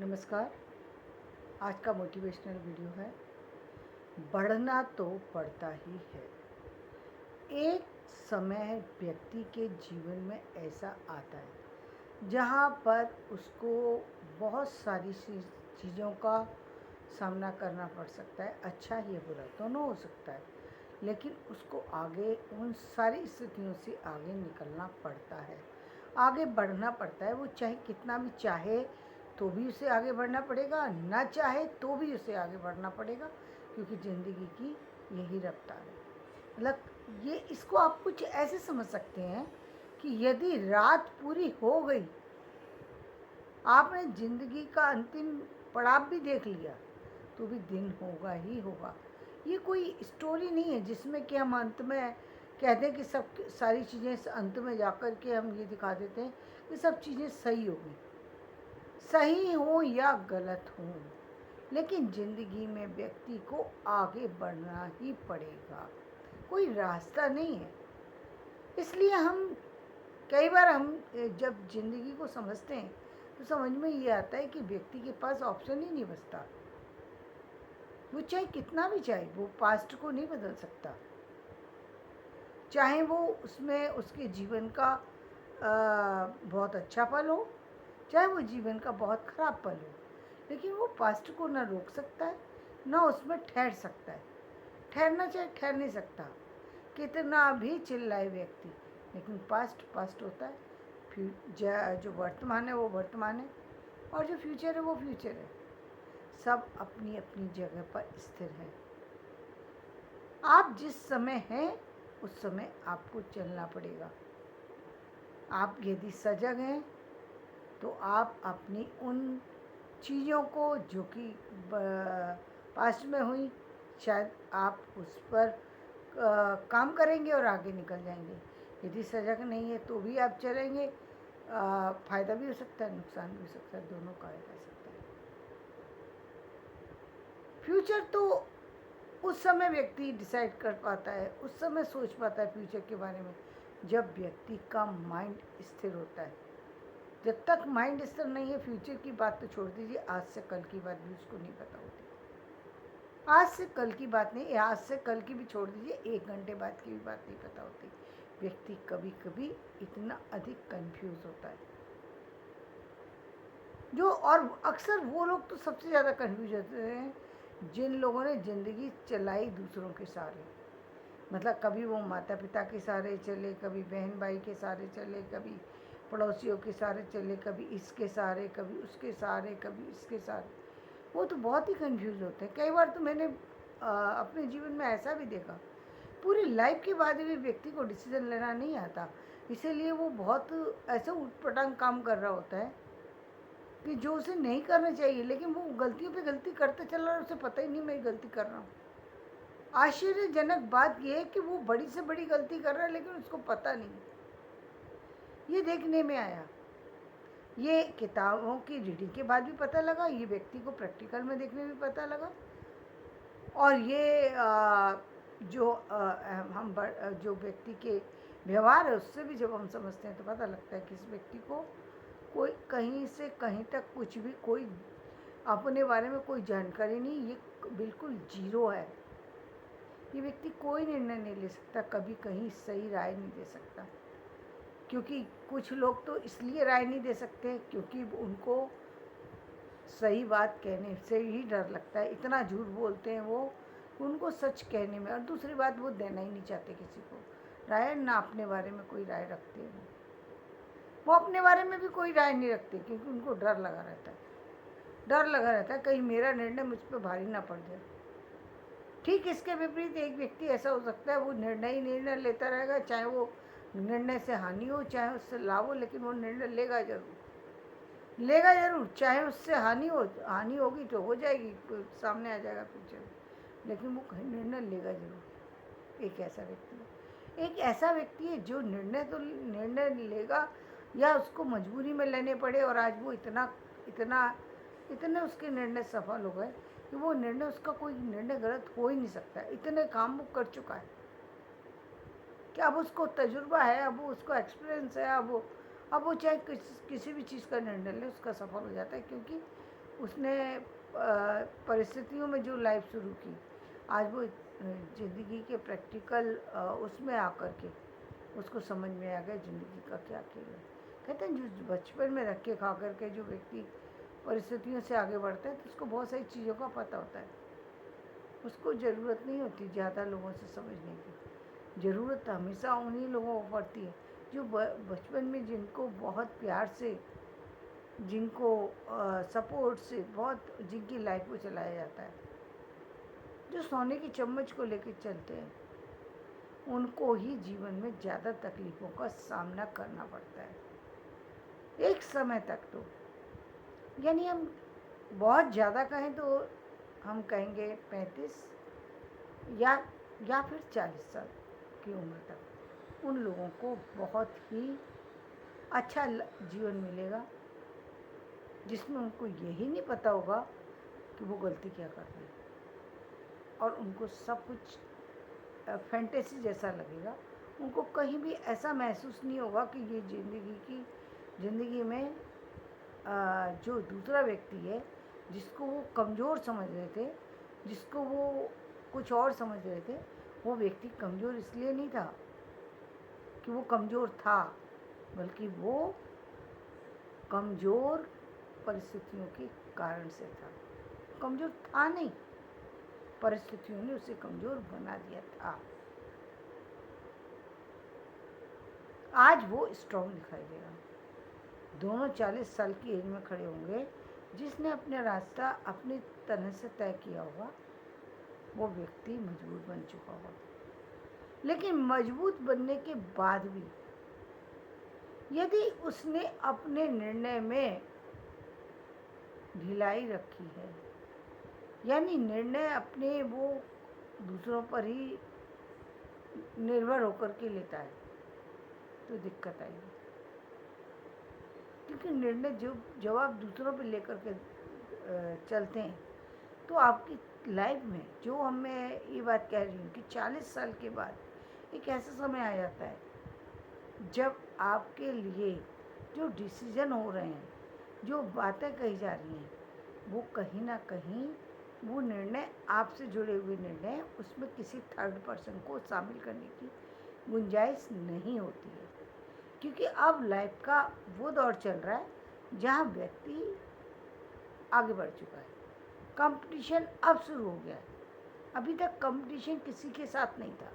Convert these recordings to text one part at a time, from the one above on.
नमस्कार। आज का मोटिवेशनल वीडियो है, बढ़ना तो पड़ता ही है। एक समय व्यक्ति के जीवन में ऐसा आता है जहाँ पर उसको बहुत सारी चीज़ों का सामना करना पड़ सकता है। अच्छा या बुरा दोनों हो सकता है, लेकिन उसको आगे उन सारी स्थितियों से आगे निकलना पड़ता है, आगे बढ़ना पड़ता है। वो चाहे कितना भी चाहे तो भी उसे आगे बढ़ना पड़ेगा, ना चाहे तो भी उसे आगे बढ़ना पड़ेगा, क्योंकि ज़िंदगी की यही रफ्तार है। मतलब ये इसको आप कुछ ऐसे समझ सकते हैं कि यदि रात पूरी हो गई, आपने ज़िंदगी का अंतिम पड़ाव भी देख लिया, तो भी दिन होगा ही होगा। ये कोई स्टोरी नहीं है जिसमें कि हम अंत में कहते हैं कि सब सारी चीज़ें अंत में जाकर के हम ये दिखा देते हैं कि सब चीज़ें सही होगी। सही हो या गलत हो, लेकिन ज़िंदगी में व्यक्ति को आगे बढ़ना ही पड़ेगा, कोई रास्ता नहीं है। इसलिए हम कई बार जब ज़िंदगी को समझते हैं तो समझ में ये आता है कि व्यक्ति के पास ऑप्शन ही नहीं बचता। वो चाहे कितना भी चाहे, वो पास्ट को नहीं बदल सकता, चाहे वो उसमें उसके जीवन का बहुत अच्छा पल हो, चाहे वो जीवन का बहुत ख़राब पल हो, लेकिन वो पास्ट को ना रोक सकता है, ना उसमें ठहर सकता है। ठहरना चाहे ठहर नहीं सकता, कितना भी चिल्लाए व्यक्ति, लेकिन पास्ट पास्ट होता है। जो वर्तमान है वो वर्तमान है, और जो फ्यूचर है वो फ्यूचर है। सब अपनी अपनी जगह पर स्थिर है। आप जिस समय हैं उस समय आपको चलना पड़ेगा। आप यदि सजग हैं तो आप अपनी उन चीज़ों को जो कि पास्ट में हुई, शायद आप उस पर काम करेंगे और आगे निकल जाएंगे। यदि सजग नहीं है तो भी आप चलेंगे, फ़ायदा भी हो सकता है, नुकसान भी हो सकता है, दोनों का हो सकता है। फ्यूचर तो उस समय व्यक्ति डिसाइड कर पाता है, उस समय सोच पाता है फ्यूचर के बारे में, जब व्यक्ति का माइंड स्थिर होता है। जब तक माइंड स्थिर नहीं है, फ्यूचर की बात तो छोड़ दीजिए, आज से कल की बात भी उसको नहीं पता होती। आज से कल की बात नहीं, आज से कल की भी छोड़ दीजिए, 1 घंटे बाद की भी बात नहीं पता होती। व्यक्ति कभी कभी इतना अधिक कंफ्यूज होता है जो, और अक्सर वो लोग तो सबसे ज़्यादा कंफ्यूज होते हैं जिन लोगों ने ज़िंदगी चलाई दूसरों के सहारे। मतलब कभी वो माता पिता के सहारे चले, कभी बहन भाई के सहारे चले, कभी पड़ोसियों के सहारे चले, कभी इसके सहारे, कभी उसके सहारे, कभी इसके सहारे। वो तो बहुत ही कंफ्यूज होते हैं। कई बार तो मैंने अपने जीवन में ऐसा भी देखा, पूरी लाइफ के बाद भी व्यक्ति को डिसीजन लेना नहीं आता, इसीलिए वो बहुत ऐसा उटपटांग काम कर रहा होता है कि जो उसे नहीं करना चाहिए, लेकिन वो गलतियों पे गलती करते चल रहा है, उसे पता ही नहीं मैं गलती कर रहा हूँ। आश्चर्यजनक बात यह है कि वो बड़ी से बड़ी गलती कर रहा है, लेकिन उसको पता नहीं। ये देखने में आया, ये किताबों की रीडिंग के बाद भी पता लगा, ये व्यक्ति को प्रैक्टिकल में देखने में पता लगा, और ये जो व्यक्ति के व्यवहार है उससे भी जब हम समझते हैं तो पता लगता है कि इस व्यक्ति को कोई कहीं से कहीं तक कुछ भी, कोई अपने बारे में कोई जानकारी नहीं, ये बिल्कुल जीरो है। ये व्यक्ति कोई निर्णय नहीं ले सकता, कभी कहीं सही राय नहीं दे सकता, क्योंकि कुछ लोग तो इसलिए राय नहीं दे सकते क्योंकि उनको सही बात कहने से ही डर लगता है। इतना झूठ बोलते हैं वो, उनको सच कहने में, और दूसरी बात वो देना ही नहीं चाहते किसी को राय, ना अपने बारे में कोई राय रखते हैं। वो अपने बारे में भी कोई राय नहीं रखते क्योंकि उनको डर लगा रहता है, डर लगा रहता है कहीं मेरा निर्णय मुझ पर भारी ना पड़ जाए। ठीक इसके विपरीत एक व्यक्ति ऐसा हो सकता है, वो निर्णय ही निर्णय लेता रहेगा, चाहे वो निर्णय से हानि हो चाहे उससे लाभ हो, लेकिन वो निर्णय लेगा जरूर, लेगा जरूर। चाहे उससे हानि हो, हानि होगी तो हो जाएगी, सामने आ जाएगा फ्यूचर, लेकिन वो निर्णय लेगा जरूर। एक ऐसा व्यक्ति है, एक ऐसा व्यक्ति है जो निर्णय लेगा, या उसको मजबूरी में लेने पड़े, और आज वो इतना इतना इतने उसके निर्णय सफल हो गए कि वो निर्णय, उसका कोई निर्णय गलत हो ही नहीं सकता। इतने काम वो कर चुका है कि अब उसको तजुर्बा है, अब उसको एक्सपीरियंस है, अब वो चाहे किसी भी चीज़ का निर्णय ले उसका सफल हो जाता है, क्योंकि उसने परिस्थितियों में जो लाइफ शुरू की, आज वो ज़िंदगी के प्रैक्टिकल उसमें आकर के उसको समझ में आ गया ज़िंदगी का क्या खेल है। कहते हैं जो बचपन में रख के खा कर के जो व्यक्ति परिस्थितियों से आगे बढ़ता है तो उसको बहुत सारी चीज़ों का पता होता है। उसको ज़रूरत नहीं होती ज़्यादा लोगों से समझने की। ज़रूरत हमेशा उन्हीं लोगों को पड़ती है जो बचपन में जिनको बहुत प्यार से, जिनको सपोर्ट से बहुत, जिनकी लाइफ को चलाया जाता है, जो सोने की चम्मच को लेकर चलते हैं, उनको ही जीवन में ज़्यादा तकलीफ़ों का सामना करना पड़ता है एक समय तक। तो यानी हम बहुत ज़्यादा कहें तो हम कहेंगे 35 या फिर 40 साल की उम्र तक उन लोगों को बहुत ही अच्छा जीवन मिलेगा, जिसमें उनको यही नहीं पता होगा कि वो गलती क्या कर रहे हैं, और उनको सब कुछ फैंटेसी जैसा लगेगा। उनको कहीं भी ऐसा महसूस नहीं होगा कि ये ज़िंदगी में जो दूसरा व्यक्ति है, जिसको वो कमज़ोर समझ रहे थे, जिसको वो कुछ और समझ रहे थे, वो व्यक्ति कमज़ोर इसलिए नहीं था कि वो कमज़ोर था, बल्कि वो कमज़ोर परिस्थितियों के कारण से था। कमज़ोर था नहीं, परिस्थितियों ने उसे कमज़ोर बना दिया था। आज वो स्ट्रॉन्ग दिखाई देगा। दोनों 40 साल की एज में खड़े होंगे। जिसने अपना रास्ता अपनी तरह से तय किया होगा, वो व्यक्ति मजबूत बन चुका होगा। लेकिन मजबूत बनने के बाद भी यदि उसने अपने निर्णय में ढिलाई रखी है, यानी निर्णय अपने वो दूसरों पर ही निर्भर होकर के लेता है, तो दिक्कत आएगी। क्योंकि निर्णय जब आप दूसरों पर लेकर के चलते हैं, तो आपकी लाइफ में जो मैं ये बात कह रही हूँ कि 40 साल के बाद एक ऐसा समय आ जाता है जब आपके लिए जो डिसीजन हो रहे हैं, जो बातें कही जा रही हैं, वो कहीं ना कहीं वो निर्णय आपसे जुड़े हुए निर्णय, उसमें किसी थर्ड पर्सन को शामिल करने की गुंजाइश नहीं होती है। क्योंकि अब लाइफ का वो दौर चल रहा है जहाँ व्यक्ति आगे बढ़ चुका है। कंपटीशन अब शुरू हो गया है। अभी तक कंपटीशन किसी के साथ नहीं था,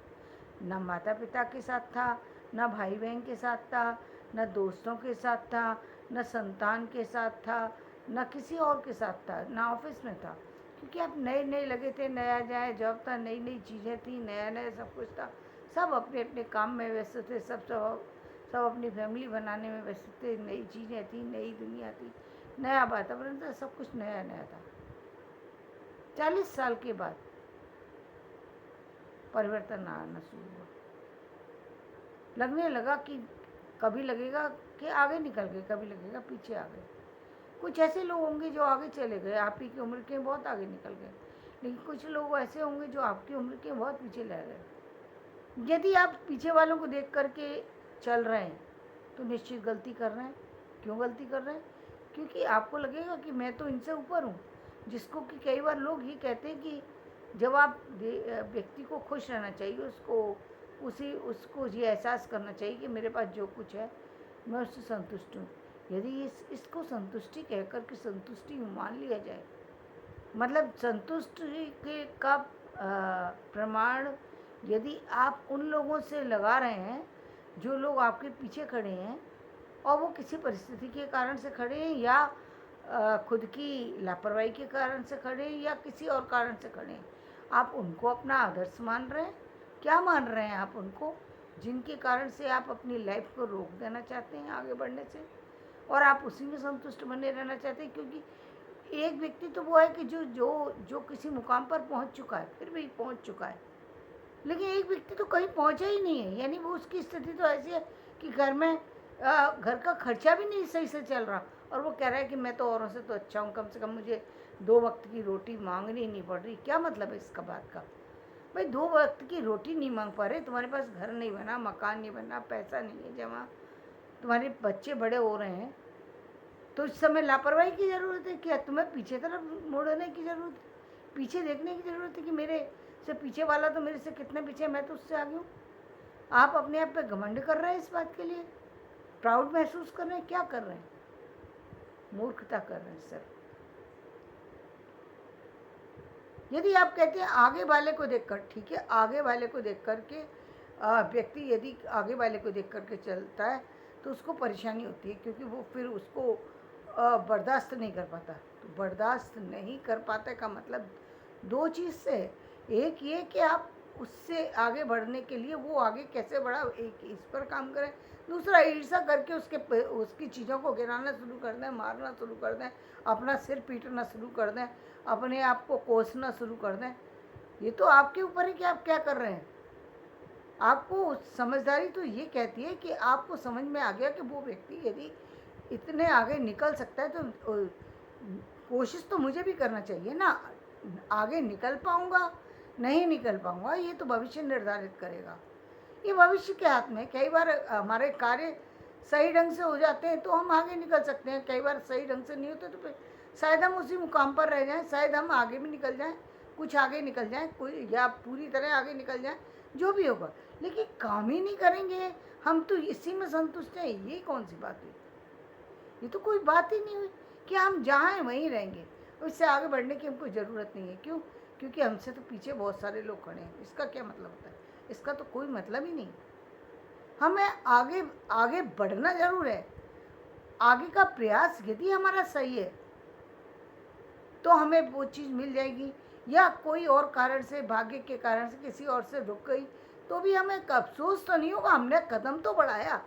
ना माता पिता के साथ था, ना भाई बहन के साथ था, ना दोस्तों के साथ था, ना संतान के साथ था, ना किसी और के साथ था, ना ऑफिस में था। क्योंकि अब नए नए लगे थे, नया नया जॉब था, नई नई चीज़ें थी, नया नया सब कुछ था। सब अपने अपने काम में व्यस्त थे, सब अपनी फैमिली बनाने में व्यस्त थे। नई चीज़ें थी, नई दुनिया थी, नया वातावरण था, सब कुछ नया नया था। 40 साल के बाद परिवर्तन आना शुरू हुआ। लगने लगा कि कभी लगेगा कि आगे निकल गए, कभी लगेगा पीछे आ गए। कुछ ऐसे लोग होंगे जो आगे चले गए, आप ही की उम्र के बहुत आगे निकल गए, लेकिन कुछ लोग ऐसे होंगे जो आपकी उम्र के बहुत पीछे रह गए। यदि आप पीछे वालों को देख करके चल रहे हैं तो निश्चित गलती कर रहे हैं। क्यों गलती कर रहे हैं? क्योंकि आपको लगेगा कि मैं तो इनसे ऊपर हूँ। जिसको कि कई बार लोग ही कहते हैं कि जब आप व्यक्ति को खुश रहना चाहिए, उसको ये एहसास करना चाहिए कि मेरे पास जो कुछ है मैं उससे संतुष्ट हूँ। यदि इसको संतुष्टि कह कर के संतुष्टि मान लिया जाए, मतलब संतुष्टि का प्रमाण यदि आप उन लोगों से लगा रहे हैं जो लोग आपके पीछे खड़े हैं, और वो किसी परिस्थिति के कारण से खड़े हैं, या खुद की लापरवाही के कारण से खड़े हैं, या किसी और कारण से खड़े हैं, आप उनको अपना आदर्श मान रहे हैं। क्या मान रहे हैं आप उनको, जिनके कारण से आप अपनी लाइफ को रोक देना चाहते हैं आगे बढ़ने से, और आप उसी में संतुष्ट बने रहना चाहते हैं। क्योंकि एक व्यक्ति तो वो है कि जो किसी मुकाम पर पहुंच चुका है, फिर भी पहुंच चुका है, लेकिन एक व्यक्ति तो कहीं पहुंचा ही नहीं है। यानी वो उसकी स्थिति तो ऐसी है कि घर का खर्चा भी नहीं सही से चल रहा, और वो कह रहा है कि मैं तो औरों से तो अच्छा हूँ, कम से कम मुझे 2 वक्त की रोटी मांगनी नहीं पड़ रही। क्या मतलब है इसका बात का? भाई 2 वक्त की रोटी नहीं मांग पा रहे, तुम्हारे पास घर नहीं बना, मकान नहीं बना, पैसा नहीं है जमा, तुम्हारे बच्चे बड़े हो रहे हैं, तो इस समय लापरवाही की ज़रूरत है? क्या तुम्हें पीछे तरफ मुड़ने की ज़रूरत है? पीछे देखने की ज़रूरत है कि मेरे से पीछे वाला तो मेरे से कितने पीछे है, मैं तो उससे आगे हूँ। आप अपने आप पे घमंड कर रहे हैं इस बात के लिए, प्राउड महसूस कर रहे हैं, क्या कर रहे हैं? मूर्खता कर रहे हैं सर। यदि आप कहते हैं आगे वाले को देखकर, ठीक है, आगे वाले को देख कर के व्यक्ति यदि आगे वाले को देख करके चलता है तो उसको परेशानी होती है, क्योंकि वो फिर उसको बर्दाश्त नहीं कर पाता। तो बर्दाश्त नहीं कर पाता का मतलब दो चीज़ से है। एक ये कि आप उससे आगे बढ़ने के लिए वो आगे कैसे बढ़ा, एक इस पर काम करें, दूसरा ईर्ष्या करके उसकी चीज़ों को गिराना शुरू कर दें, मारना शुरू कर दें, अपना सिर पीटना शुरू कर दें, अपने आप को कोसना शुरू कर दें। ये तो आपके ऊपर है कि आप क्या कर रहे हैं। आपको समझदारी तो ये कहती है कि आपको समझ में आ गया कि वो व्यक्ति यदि इतने आगे निकल सकता है तो कोशिश तो मुझे भी करना चाहिए ना। आगे निकल पाऊंगा नहीं निकल पाऊंगा ये तो भविष्य निर्धारित करेगा। ये भविष्य के हाथ में। कई बार हमारे कार्य सही ढंग से हो जाते हैं तो हम आगे निकल सकते हैं, कई बार सही ढंग से नहीं होते तो फिर शायद हम उसी मुकाम पर रह जाएं, शायद हम आगे भी निकल जाएं, कुछ आगे निकल जाएं, कोई या पूरी तरह आगे निकल जाएं, जो भी होगा, लेकिन काम ही नहीं करेंगे हम तो इसी में संतुष्ट हैं। ये कौन सी बात हुई? ये तो कोई बात ही नहीं हुई कि हम जहाँ हैं वहीं रहेंगे और इससे आगे बढ़ने की हमको ज़रूरत नहीं है। क्यों? क्योंकि हमसे तो पीछे बहुत सारे लोग खड़े हैं। इसका क्या मतलब होता है? इसका तो कोई मतलब ही नहीं। हमें आगे आगे बढ़ना ज़रूर है। आगे का प्रयास यदि हमारा सही है तो हमें वो चीज़ मिल जाएगी, या कोई और कारण से, भाग्य के कारण से किसी और से रुक गई तो भी हमें अफसोस तो नहीं होगा, हमने कदम तो बढ़ाया।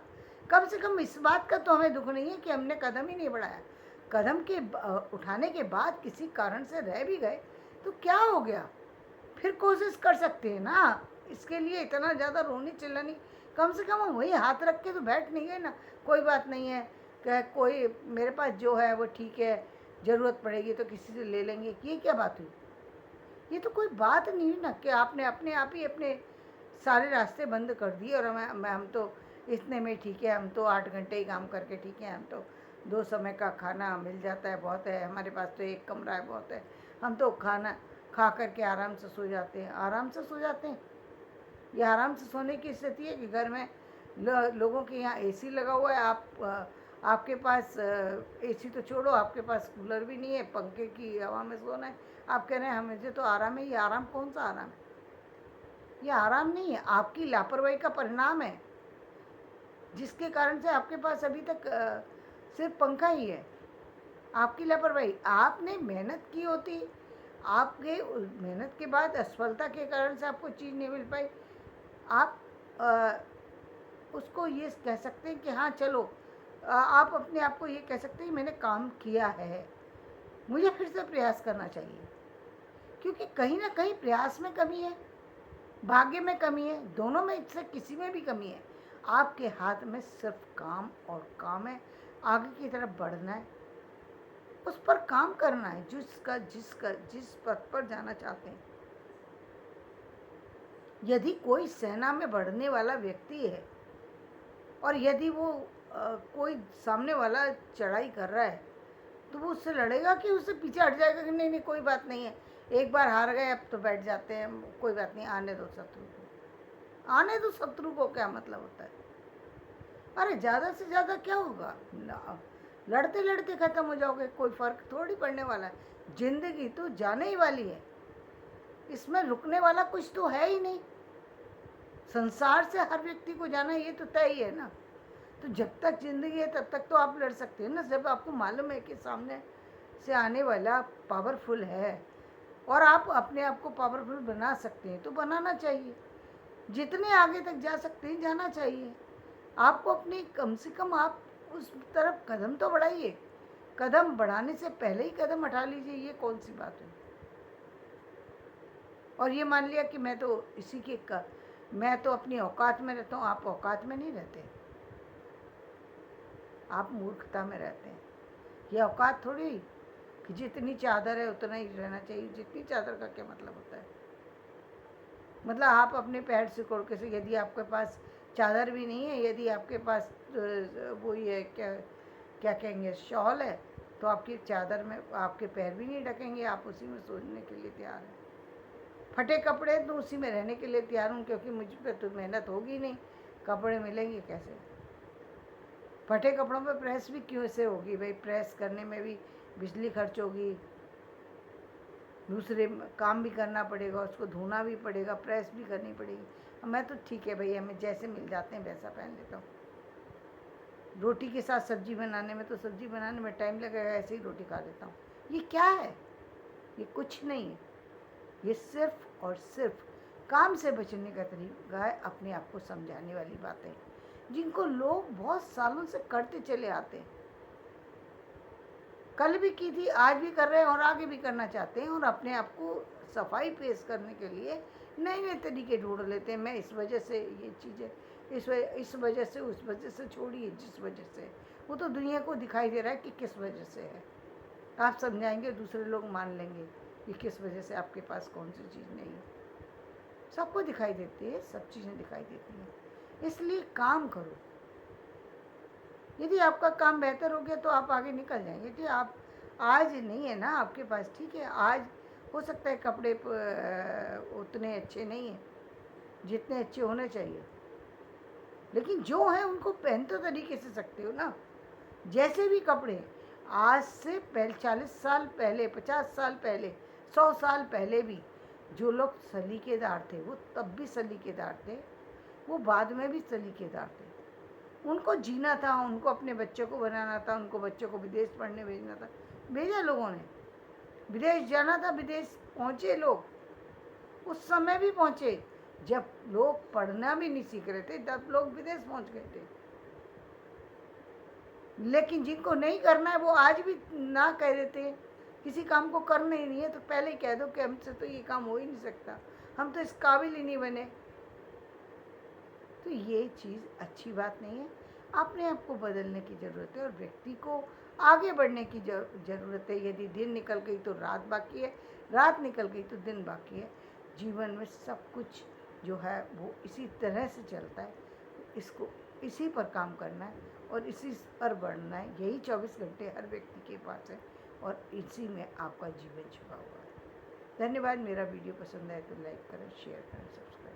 कम से कम इस बात का तो हमें दुख नहीं है कि हमने कदम ही नहीं बढ़ाया। कदम के उठाने के बाद किसी कारण से रह भी गए तो क्या हो गया, फिर कोशिश कर सकते हैं ना। इसके लिए इतना ज़्यादा रोनी चिल्लानी, कम से कम हम वही हाथ रख के तो बैठ नहीं गए ना, कोई बात नहीं है, कोई मेरे पास जो है वो ठीक है, ज़रूरत पड़ेगी तो किसी से ले लेंगे। ये क्या बात हुई? ये तो कोई बात नहीं हुई ना कि आपने अपने आप ही अपने सारे रास्ते बंद कर दिए और हम तो इतने में ठीक है, हम तो 8 घंटे ही काम करके ठीक है, हम तो 2 समय का खाना मिल जाता है बहुत है, हमारे पास तो एक कमरा है बहुत है, हम तो खाना खा करके आराम से सो जाते हैं। आराम से सो जाते हैं? ये आराम से सोने की स्थिति है कि घर में लोगों के यहाँ एसी लगा हुआ है, आपके पास एसी तो छोड़ो, आपके पास कूलर भी नहीं है, पंखे की हवा में सोना है। आप कह रहे हैं मुझे तो आराम है। ये आराम कौन सा आराम है? ये आराम नहीं है, आपकी लापरवाही का परिणाम है, जिसके कारण से आपके पास अभी तक सिर्फ पंखा ही है। आपकी लापरवाही। आपने मेहनत की होती, आपके मेहनत के बाद असफलता के कारण से आपको चीज़ नहीं मिल पाई, आप उसको ये कह सकते हैं कि हाँ चलो, आप अपने आप को ये कह सकते हैं मैंने काम किया है, मुझे फिर से प्रयास करना चाहिए। क्योंकि कहीं ना कहीं प्रयास में कमी है, भाग्य में कमी है, दोनों में से किसी में भी कमी है। आपके हाथ में सिर्फ काम और काम है, आगे की तरफ बढ़ना है, उस पर काम करना है, जिस पथ पर जाना चाहते हैं। यदि कोई सेना में बढ़ने वाला व्यक्ति है और यदि वो कोई सामने वाला चढ़ाई कर रहा है तो वो उससे लड़ेगा कि उससे पीछे हट जाएगा कि नहीं नहीं कोई बात नहीं है, एक बार हार गए अब तो बैठ जाते हैं, कोई बात नहीं, आने दो शत्रु को। आने दो शत्रु को क्या मतलब होता है? अरे ज़्यादा से ज़्यादा क्या होगा, लड़ते लड़ते ख़त्म हो जाओगे, कोई फ़र्क थोड़ी पड़ने वाला है। ज़िंदगी तो जाने ही वाली है, इसमें रुकने वाला कुछ तो है ही नहीं। संसार से हर व्यक्ति को जाना ये तो तय ही है ना। तो जब तक ज़िंदगी है तब तक तो आप लड़ सकते हैं ना, जब आपको मालूम है कि सामने से आने वाला पावरफुल है और आप अपने आप को पावरफुल बना सकते हैं तो बनाना चाहिए। जितने आगे तक जा सकते हैं जाना चाहिए। आपको अपनी कम से कम आप उस तरफ कदम तो बढ़ाइए। कदम बढ़ाने से पहले ही कदम हटा लीजिए, ये कौन सी बात है? और ये मान लिया कि मैं तो अपनी औकात में रहता हूँ, आप औकात में नहीं रहते, आप मूर्खता में रहते हैं। ये औकात थोड़ी कि जितनी चादर है उतना ही रहना चाहिए। जितनी चादर का क्या मतलब होता है? मतलब आप अपने पैर सिकोड़ के से, यदि आपके पास चादर भी नहीं है, यदि आपके पास वो ही है क्या, क्या कहेंगे, शॉल है तो आपकी चादर में आपके पैर भी नहीं ढकेंगे, आप उसी में सोने के लिए तैयार हैं। फटे कपड़े तो उसी में रहने के लिए तैयार हूँ, क्योंकि मुझ पर तो मेहनत होगी नहीं, कपड़े मिलेंगे कैसे। फटे कपड़ों पे प्रेस भी क्यों से होगी भाई, प्रेस करने में भी बिजली खर्च होगी, दूसरे काम भी करना पड़ेगा, उसको धोना भी पड़ेगा, प्रेस भी करनी पड़ेगी। मैं तो ठीक है भाई, हमें जैसे मिल जाते हैं वैसा पहन लेता हूँ। रोटी के साथ सब्जी बनाने में तो सब्जी बनाने में टाइम लगेगा, ऐसे ही रोटी खा लेता हूँ। ये क्या है, ये कुछ नहीं है, ये सिर्फ और सिर्फ काम से बचने का तरीका है, अपने आप को समझाने वाली बातें जिनको लोग बहुत सालों से करते चले आते हैं। कल भी की थी, आज भी कर रहे हैं और आगे भी करना चाहते हैं, और अपने आप को सफाई पेश करने के लिए नए नए तरीके ढूंढ लेते हैं। मैं इस वजह से ये चीज़ें, इस वजह से, उस वजह से, छोड़िए जिस वजह से, वो तो दुनिया को दिखाई दे रहा है कि किस वजह से है। आप समझाएंगे, दूसरे लोग मान लेंगे कि किस वजह से आपके पास कौन सी चीज़ नहीं है। सबको दिखाई देती है, सब चीज़ें दिखाई देती हैं। इसलिए काम करो। यदि आपका काम बेहतर हो गया तो आप आगे निकल जाएंगे। कि आप आज नहीं है ना आपके पास, ठीक है, आज हो सकता है कपड़े उतने अच्छे नहीं हैं जितने अच्छे होने चाहिए, लेकिन जो है उनको पहन तो तरीके से सकते हो ना। जैसे भी कपड़े आज से पहले 40 साल पहले, 50 साल पहले, 100 साल पहले भी जो लोग सलीकेदार थे वो तब भी सलीकेदार थे, वो बाद में भी सलीकेदार थे। उनको जीना था, उनको अपने बच्चों को बनाना था, उनको बच्चों को विदेश पढ़ने भेजना था, भेजा लोगों ने। विदेश जाना था, विदेश पहुँचे लोग, उस समय भी पहुँचे जब लोग पढ़ना भी नहीं सीख रहे थे, तब लोग विदेश पहुँच गए थे। लेकिन जिनको नहीं करना है वो आज भी ना कह देते हैं, किसी काम को करना ही नहीं है तो पहले ही कह दो कि हमसे तो ये काम हो ही नहीं सकता, हम तो इस काबिल ही नहीं बने। तो ये चीज़ अच्छी बात नहीं है। अपने आप को बदलने की ज़रूरत है और व्यक्ति को आगे बढ़ने की ज़रूरत है। यदि दिन निकल गई तो रात बाकी है, रात निकल गई तो दिन बाकी है। जीवन में सब कुछ जो है वो इसी तरह से चलता है, इसको इसी पर काम करना है और इसी पर बढ़ना है। यही 24 घंटे हर व्यक्ति के पास है और इसी में आपका जीवन छुपा हुआ है। धन्यवाद। मेरा वीडियो पसंद आए तो लाइक करें, शेयर करें, सब्सक्राइब